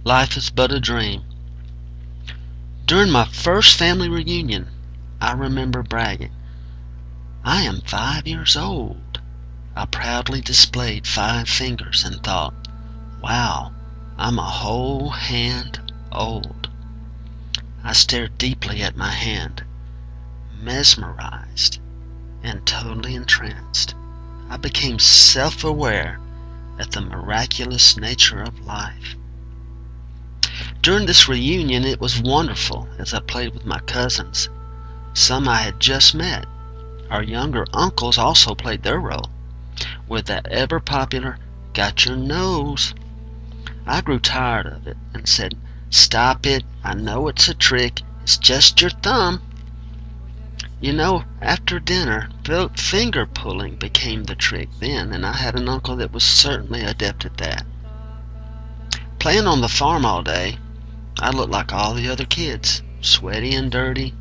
Life is but a dream. During my first family reunion, I remember bragging, "I am 5 years old." I proudly displayed 5 fingers and thought, "Wow, I'm a whole hand old." I stared deeply at my hand, mesmerized and totally entranced. I became self-aware at the miraculous nature of life. During this reunion, it was wonderful as I played with my cousins. Some I had just met. Our younger uncles also played their role with that ever-popular "got your nose." I grew tired of it and said, "Stop it, I know it's a trick, it's just your thumb." You know, after dinner, finger pulling became the trick then, and I had an uncle that was certainly adept at that. Playing on the farm all day, I looked like all the other kids, sweaty and dirty.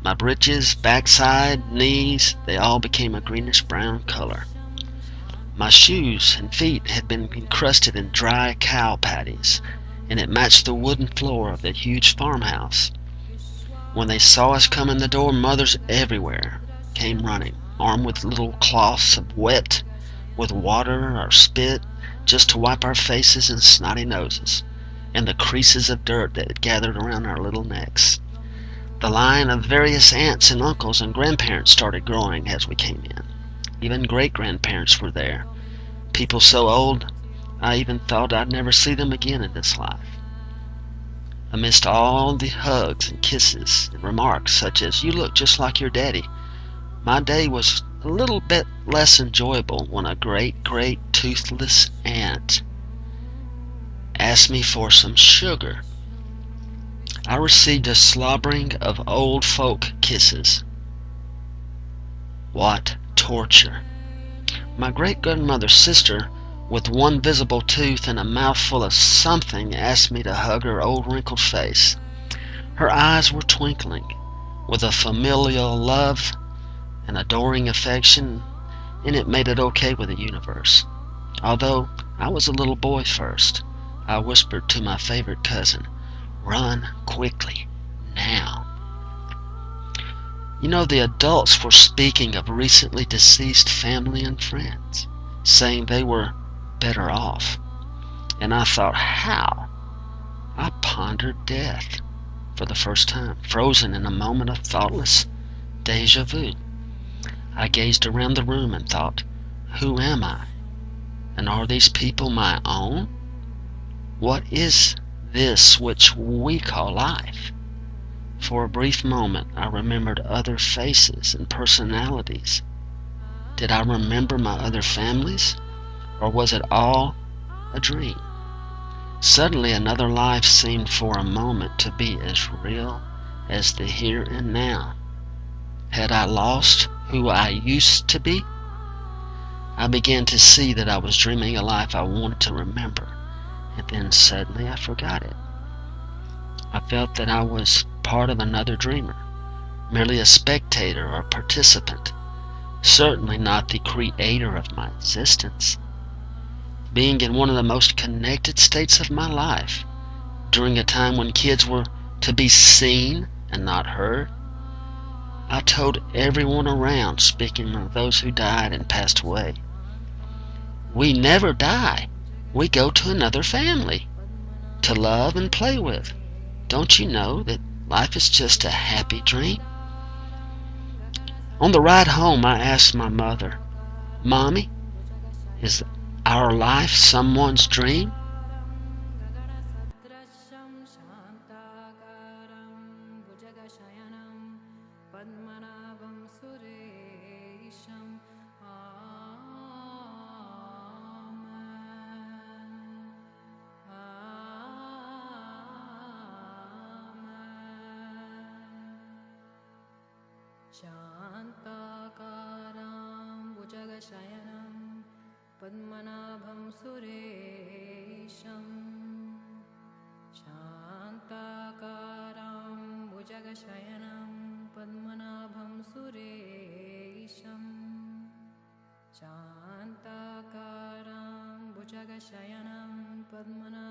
My breeches, backside, knees, they all became a greenish-brown color. My shoes and feet had been encrusted in dry cow patties, and it matched the wooden floor of the huge farmhouse. When they saw us come in the door, mothers everywhere came running, armed with little cloths of wet with water or spit, just to wipe our faces and snotty noses, and the creases of dirt that had gathered around our little necks. The line of various aunts and uncles and grandparents started growing as we came in. Even great-grandparents were there, people so old I even thought I'd never see them again in this life. Amidst all the hugs and kisses and remarks such as, "You look just like your daddy," my day was a little bit less enjoyable when a great toothless aunt asked me for some sugar. I received a slobbering of old folk kisses. What torture! My great-grandmother's sister, with one visible tooth and a mouthful of something, asked me to hug her old wrinkled face. Her eyes were twinkling with a familial love and adoring affection, and it made it okay with the universe. Although I was a little boy first, I whispered to my favorite cousin, "Run quickly, now." You know, the adults were speaking of recently deceased family and friends, saying they were better off. And I thought, how? I pondered death for the first time, frozen in a moment of thoughtless déjà vu. I gazed around the room and thought, who am I? And are these people my own? What is this which we call life? For a brief moment I remembered other faces and personalities. Did I remember my other families? Or was it all a dream? Suddenly another life seemed for a moment to be as real as the here and now. Had I lost who I used to be? I began to see that I was dreaming a life I wanted to remember, and then suddenly I forgot it. I felt that I was part of another dreamer, merely a spectator or participant, certainly not the creator of my existence. Being in one of the most connected states of my life, during a time when kids were to be seen and not heard, I told everyone around, speaking of those who died and passed away, "We never die. We go to another family, to love and play with. Don't you know that life is just a happy dream?" On the ride home, I asked my mother, "Mommy, is our life someone's dream?" शान्ताकारं भुजगशयनं पद्मनाभं सुरेशं शान्ताकारं भुजगशयनं पद्मनाभं सुरेशं शान्ताकारं भुजगशयनं पद्मनाभं